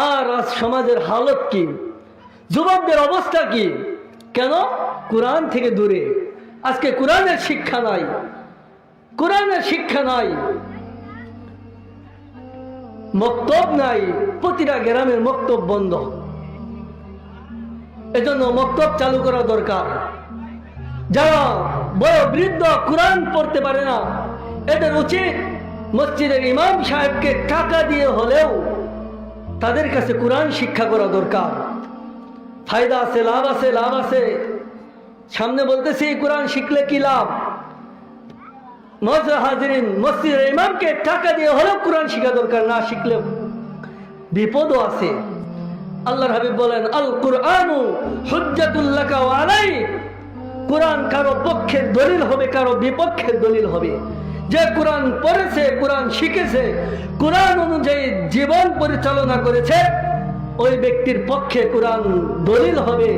আর আজ সমাজের হালত কি, যুবকদের অবস্থা কি? কেন? কোরআন থেকে দূরে। আজকে কোরআনের শিক্ষা নাই, কোরআনের শিক্ষা নাই, মক্তব নাই, প্রতিটা গ্রামের মক্তব বন্ধ। এজন্য মক্তব চালু করা দরকার। যারা বড় বৃদ্ধ কোরআন পড়তে পারে না, এদের উচিত মসজিদের ইমাম সাহেবকে টাকা দিয়ে হলেও তাদের কাছে কোরআন শিক্ষা করা দরকার। ফায়দা আছে, লাভ আছে, লাভ আছে। সামনে বলতেছি কোরআন শিখলে কি লাভ। হাজিরিন, মসজিদের ইমামকে টাকা দিয়ে হলেও কোরআন শিখা দরকার, না শিখলে বিপদও আছে। আল্লাহর হাবিব বলেন, আল কুরআনু হুজ্জাতুল লাকা ওয়া আলাইক। কোরআন কারো পক্ষের দলিল হবে, কারো বিপক্ষের দলিল হবে। যে কোরআন পড়েছে, কোরআন শিখেছে, কোরআন অনুযায়ী জীবন পরিচালনা করেছে, ওই ব্যক্তির পক্ষে কোরআন দলিল হবে,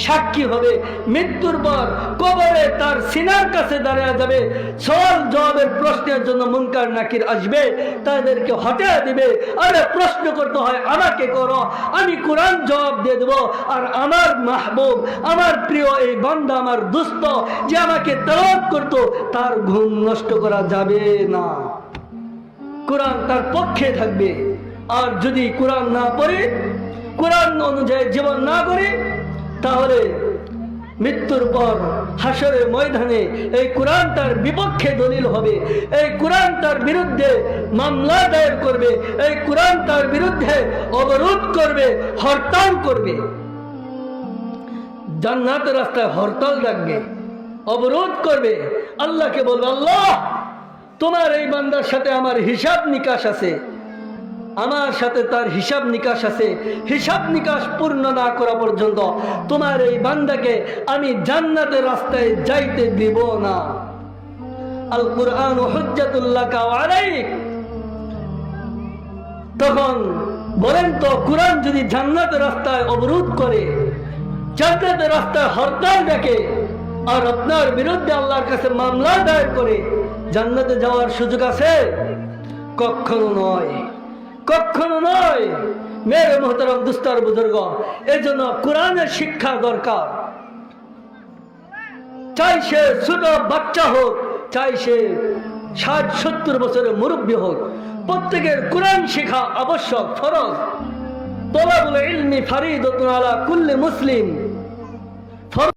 সাক্ষী হবে। মৃত্যুর পর কবরে তার সিনার কাছে দাঁড়িয়ে যাবে, সওয়াল জবাবের প্রশ্নের জন্য মুনকার নাকির আসবে, তাদেরকে হটিয়ে দিবে। আরে প্রশ্ন করতে হয় আমাকে করো, আমি কোরআন জবাব দিয়ে দেবো। আর আমার মাহবুব, আমার প্রিয় এই বান্দা, আমার দুস্থ যে আমাকে তেলাওয়াত করতো, তার ঘুম নষ্ট করা যাবে না। কোরআন তার পক্ষে থাকবে। আর যদি কোরআন না পড়ে, কোরআন অনুযায়ী জীবন না করে, তাহলে মৃত্যুর পর হাসরের ময়দানে এই কোরআন তার বিপক্ষে দলিল হবে। এই কোরআন তার বিরুদ্ধে মামলা দায়ের করবে, এই কোরআন তার বিরুদ্ধে অবরোধ করবে, হরতাল করবে। জান্নাতের রাস্তায় হরতাল ডাকবে, অবরোধ করবে। আল্লাহকে বলবে, আল্লাহ তোমার এই বান্দার সাথে আমার হিসাব নিকাশ আছে, আমার সাথে তার হিসাব নিকাশ আছে। হিসাব নিকাশ পূর্ণ না করা পর্যন্ত তোমার এই বান্দাকে আমি জান্নাতের রাস্তায় যাইতে দিব না। আল কুরআন হুজ্জাতুল লাকা ওয়া আলাইক। তখন বলেন তো, কোরআন যদি জান্নাতের রাস্তায় অবরোধ করে, জান্নাতের রাস্তায় হরতাল ডাকে, আর আপনার বিরুদ্ধে আল্লাহর কাছে মামলা দায়ের করে, জান্নাতে যাওয়ার সুযোগ আছে? কখনো নয়, কখনো নয়। মেরে মোহতারাম দুস্তার বুজুর্গ, এই জন্য কোরআনের শিক্ষা দরকার। চাই সে ছোট বাচ্চা হোক, চাই সে 60-70 বছরের মুরব্বী হোক, প্রত্যেকের কোরআন শিক্ষা আবশ্যক, ফরজ। তলাবুল ইলমি ফারিদাতুন আলা কুল্লি মুসলিম।